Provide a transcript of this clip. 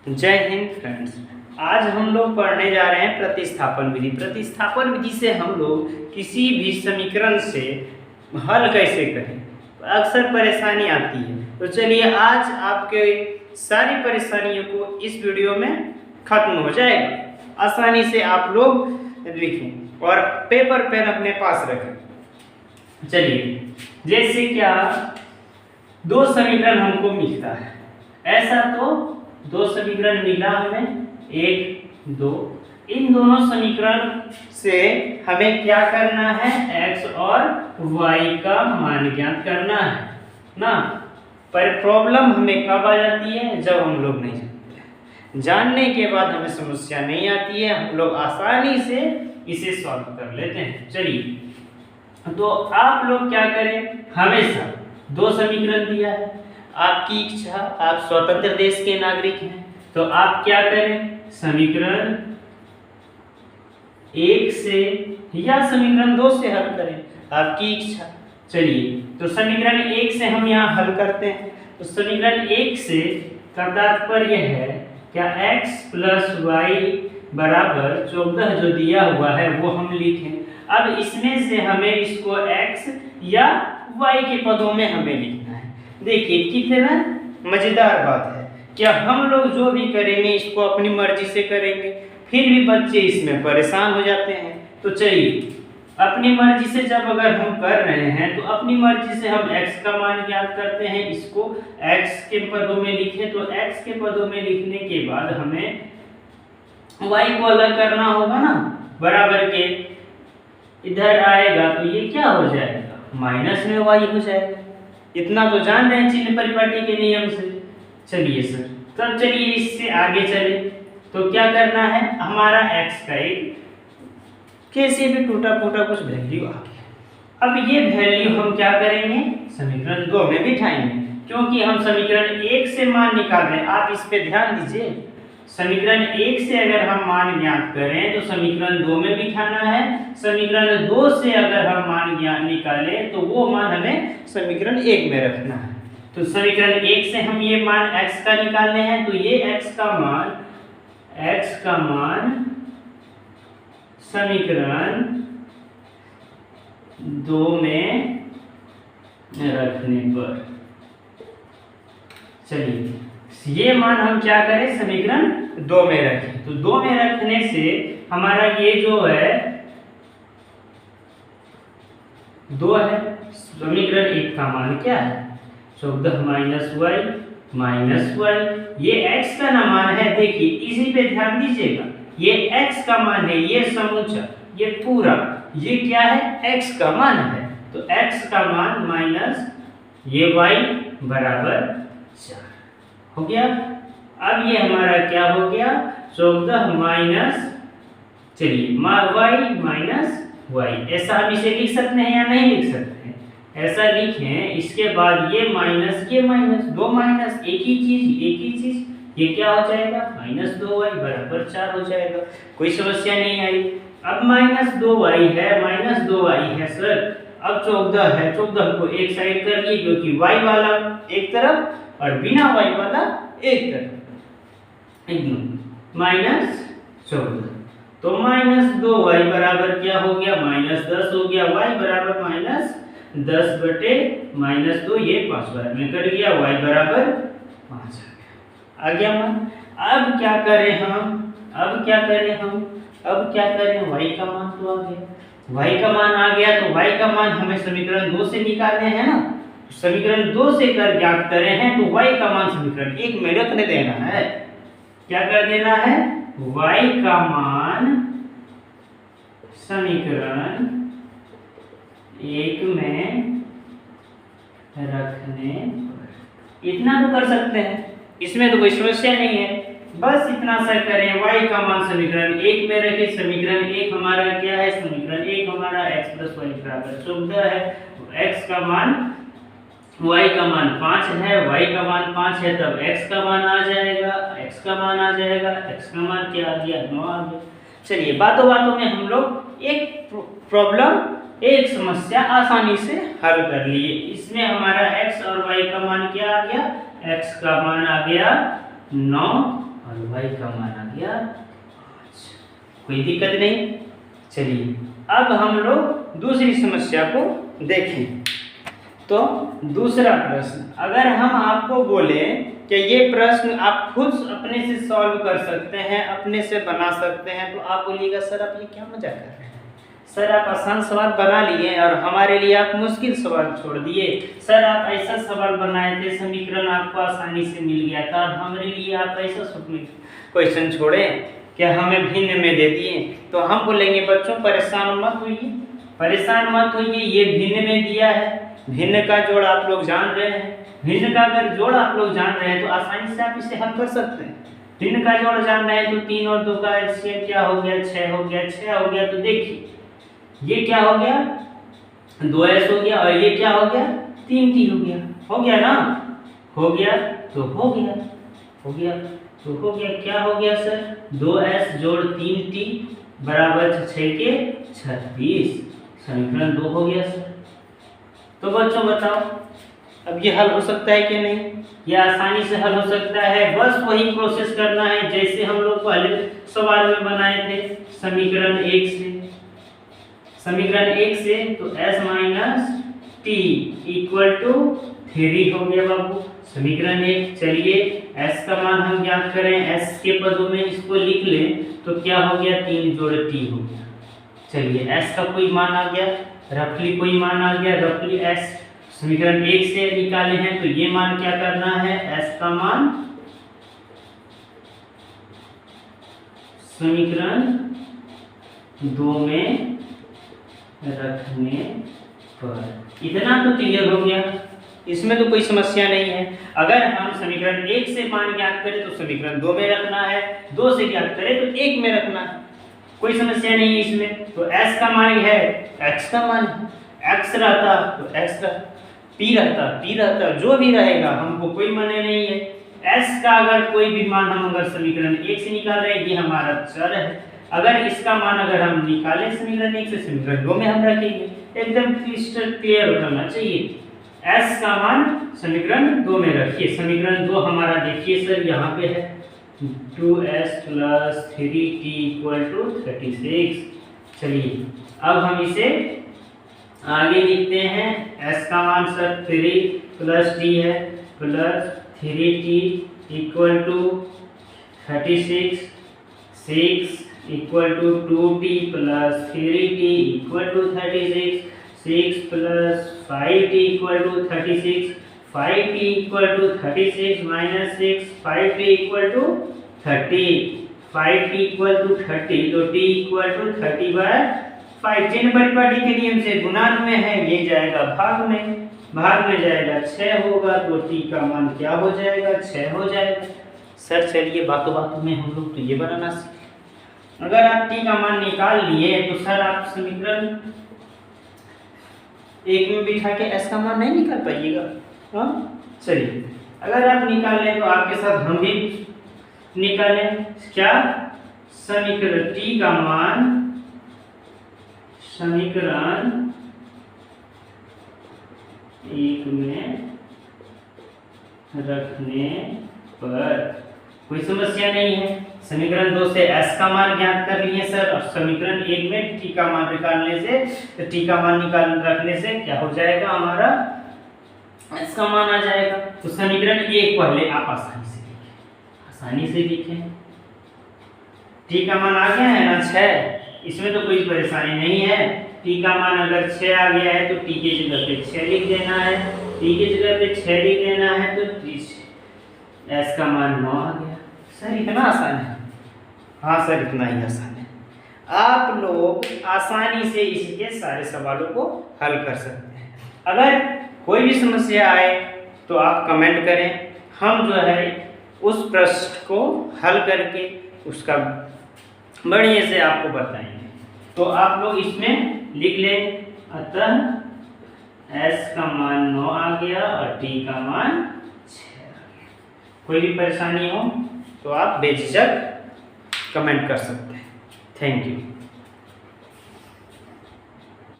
जय हिंद फ्रेंड्स। आज हम लोग पढ़ने जा रहे हैं प्रतिस्थापन विधि। प्रतिस्थापन विधि से हम लोग किसी भी समीकरण से हल कैसे करें, अक्सर परेशानी आती है। तो चलिए आज आपके सारी परेशानियों को इस वीडियो में खत्म हो जाएगा। आसानी से आप लोग लिखें और पेपर पेन अपने पास रखें। चलिए, जैसे क्या दो समीकरण हमको मिलता है, ऐसा तो दो समीकरण मिला हमें, एक दो। इन दोनों समीकरण से हमें क्या करना है, x और y का मान ज्ञात करना है ना। पर प्रॉब्लम हमें कब आ जाती है, जब हम लोग नहीं जानते। जानने के बाद हमें समस्या नहीं आती है, हम लोग आसानी से इसे सॉल्व कर लेते हैं। चलिए, तो आप लोग क्या करें, हमेशा दो समीकरण दिया है, आपकी इच्छा, आप स्वतंत्र देश के नागरिक हैं, तो आप क्या करें, समीकरण एक से या समीकरण दो से हल करें, आपकी इच्छा। चलिए, तो समीकरण एक से हम यहाँ हल करते हैं। तो समीकरण एक से का तात्पर्य है क्या, x प्लस वाई बराबर 14 जो दिया हुआ है वो हम लिखें। अब इसमें से हमें इसको x या y के पदों में हमें लिखना है। देखिए कितना मजेदार बात है, क्या हम लोग जो भी करेंगे इसको अपनी मर्जी से करेंगे, फिर भी बच्चे इसमें परेशान हो जाते हैं। तो चलिए, अपनी मर्जी से जब अगर हम कर रहे हैं तो अपनी मर्जी से हम x का मान ज्ञात करते हैं, इसको x के पदों में लिखें। तो x के पदों में लिखने के बाद हमें y को अलग करना होगा ना, बराबर के इधर आएगा तो ये क्या हो जाएगा, माइनस में y हो जाएगा। इतना तो जान रहे हैं चिन्ह परिपाटी के नियम से। चलिए सर, तब चलिए इससे आगे चले। तो क्या करना है, हमारा x का एक कैसे भी टूटा फूटा कुछ वैल्यू आ गया। अब ये वैल्यू हम क्या करेंगे, समीकरण दो में बिठाएंगे, क्योंकि हम समीकरण एक से मान निकाल रहे हैं। आप इस पे ध्यान दीजिए, समीकरण एक से अगर हम मान ज्ञात करें तो समीकरण दो में बिठाना है, समीकरण दो से अगर हम मान ज्ञात निकालें तो वो मान हमें समीकरण एक में रखना है। तो समीकरण एक से हम ये मान x का निकालने हैं, तो ये x का मान समीकरण दो में रखने पर, चलिए ये मान हम क्या करें, समीकरण दो में रखें। तो दो में रखने से हमारा ये जो है दो है, समीकरण एक का मान क्या है, 14 माइनस वाई, ये x का ना मान है। देखिए इसी पे ध्यान दीजिएगा, ये x का मान है, ये समूचा, ये पूरा, ये क्या है, x का मान है। तो x का मान माइनस ये y बराबर 4 हो गया। अब ये हमारा क्या हो गया, 14 माइनस, चलिए y माइनस y, ऐसा हम इसे लिख सकते हैं या नहीं लिख सकते हैं, ऐसा लिखें। इसके बाद ये माइनस दो माइनस एक ही चीज, ये क्या हो जाएगा, माइनस 2y बराबर 4 हो जाएगा। कोई समस्या नहीं आई। अब माइनस 2y है सर, अब 14 है, 14 को एक साइड कर लिए, क्योंकि y वाला एक तरफ और बिना y वाला एक तरफ, माइनस 14। तो माइनस 2y बराबर क्या हो गया, माइनस 10 हो गया, y बराबर माइनस 10 बटे माइनस 2, ये 5 बार में कट गया, y बराबर 5 आ गया मान। अब क्या करें हम, y का मान तो आ गया, y का मान आ गया, तो y का मान हमें समीकरण दो से निकालने हैं ना। समीकरण दो से कर ज्ञात करे हैं, तो y का मान समीकरण एक में रखने देना है। क्या कर देना है, y का मान समीकरण एक में रखने पर, इतना तो कर सकते हैं, इसमें तो कोई समस्या नहीं है। बस इतना सा करें, y का मान समीकरण एक में रखें। समीकरण एक हमारा क्या है, समीकरण एक हमारा x प्लस वाई बराबर 14 है, x का मान, y का मान 5 है, y का मान 5 है, तब x का मान आ जाएगा, x का मान क्या आ गया, 9 आ गया। चलिए, बातों बातों में हम लोग एक प्रॉब्लम, एक समस्या आसानी से हल कर लिए। इसमें हमारा x और y का मान क्या आ गया, x का मान आ गया 9 और हलवाई का मान आ गया 5। कोई दिक्कत नहीं। चलिए अब हम लोग दूसरी समस्या को देखें। तो दूसरा प्रश्न, अगर हम आपको बोले कि ये प्रश्न आप खुद अपने से सॉल्व कर सकते हैं, अपने से बना सकते हैं, तो आप बोलिएगा सर आप ये क्या मजाक कर रहे हैं, सर आप आसान सवाल बना लिए और हमारे लिए आप मुश्किल सवाल छोड़ दिए। सर आप ऐसा सवाल बनाए थे, समीकरण आपको आसानी से मिल गया था और हमारे लिए आप ऐसा क्वेश्चन छोड़े कि हमें भिन्न में दे दिए। तो हम बोलेंगे बच्चों परेशान मत होइए, परेशान मत होइए, ये भिन्न में दिया है, भिन्न का जोड़ आप लोग जान रहे हैं, भिन्न का अगर जोड़ आप लोग जान रहे हैं तो आसानी से आप इसे हल कर सकते हैं। भिन्न का जोड़ जान रहे हैं तो 3 और 2 का एलसीएम क्या हो गया, 6 हो गया, 6 हो गया। तो देखिए ये क्या हो गया, 2s हो गया और ये क्या हो गया, 3t हो गया। हो गया ना, हो गया तो हो गया, हो गया तो हो गया। क्या हो गया सर, 2s जोड़ 3t बराबर 6 के 36, समीकरण 2 हो गया सर। तो बच्चों बताओ अब ये हल हो सकता है कि नहीं, ये आसानी से हल हो सकता है। बस वही प्रोसेस करना है जैसे हम लोग पहले सवाल में बनाए थे समीकरण 1 से। समीकरण 1 से तो s minus t equal to 3 हो गया बाबू, समीकरण 1। चलिए s का मान हम ज्ञात करें, s के पदों में इसको लिख लें तो क्या हो गया, 3 जोड़ t हो गया। चलिए s का कोई मान आ गया, रफली कोई मान आ गया, रफली s समीकरण 1 से निकाले हैं तो ये मान क्या करना है, s का मान समीकरण 2 में रखने पर। इतना तो क्लियर हो गया, इसमें तो कोई समस्या नहीं है। अगर हम समीकरण 1 से मान ज्ञात करें तो समीकरण 2 में रखना है, 2 से ज्ञात करें तो 1 में रखना है, कोई समस्या नहीं है इसमें। तो s का मान है, x का मान x रहता तो x रहता, p रहता p रहता, जो भी रहेगा हमको कोई माने नहीं है। s का अगर कोई भी मान हम अगर समीकरण 1 से निकाल रहे हैं, ये हमारा चर है, अगर इसका मान अगर हम निकालें समीकरण 1 से समीकरण 2 में हम रखेंगे, एकदम क्रिस्टल क्लियर होना चाहिए। s का मान समीकरण 2 में रखिए, समीकरण 2 हमारा देखिए सर यहाँ पे है 2s plus 3t equal to 36। चलिए अब हम इसे आगे लिखते हैं, s का मान सर 3 प्लस t है plus 3t equal to 36, 6 equal to 2t plus 3t equal to 36, 6 plus 5t equal to 36, 5t equal to 36 minus 6, 5t equal to 30, 5t equal to 30, तो t इक्वल टू 30/5। चिन्ह परिपाटी के नियम से गुणांक में है, ये जाएगा भाग में, भाग में जाएगा 6 होगा तो t का मान क्या हो जाएगा, 6 हो जाएगा। सर चलिए बातों बातों में हम लोग तो ये बनाना सीखें। अगर आप t का मान निकाल लिए तो सर आप समीकरण 1 में बिठा के s का मान नहीं निकाल पाइएगा। हाँ चलिए अगर आप निकाल लें तो आपके साथ हम भी निकालें। क्या, समीकरण t का मान समीकरण 1 में रखने पर कोई समस्या नहीं है। समीकरण 2 से s का मान ज्ञात कर लिए सर, और समीकरण 1 में t का मान निकालने से, तो t का मान निकाल रखने से क्या हो जाएगा, हमारा s का मान आ जाएगा। तो समीकरण 1 पहले आप आसानी से लिखें, आसानी से लिखें। t का मान आ गया है ना 6, इसमें तो कोई परेशानी नहीं है। t का मान अगर 6 आ गया है तो t की जगह पे 6 लिख देना है, t की जगह पे 6 लिख देना है, तो s का मान 9 आ गया। सर इतना आसान है? हाँ सर इतना ही आसान है। आप लोग आसानी से इसके सारे सवालों को हल कर सकते हैं। अगर कोई भी समस्या आए तो आप कमेंट करें, हम जो है उस प्रश्न को हल करके उसका बढ़िया से आपको बताएंगे। तो आप लोग इसमें लिख लें, अतः s का मान 9 आ गया और t का मान 6 आ गया। कोई भी परेशानी हो तो आप बेझिझक कमेंट कर सकते हैं। Thank you.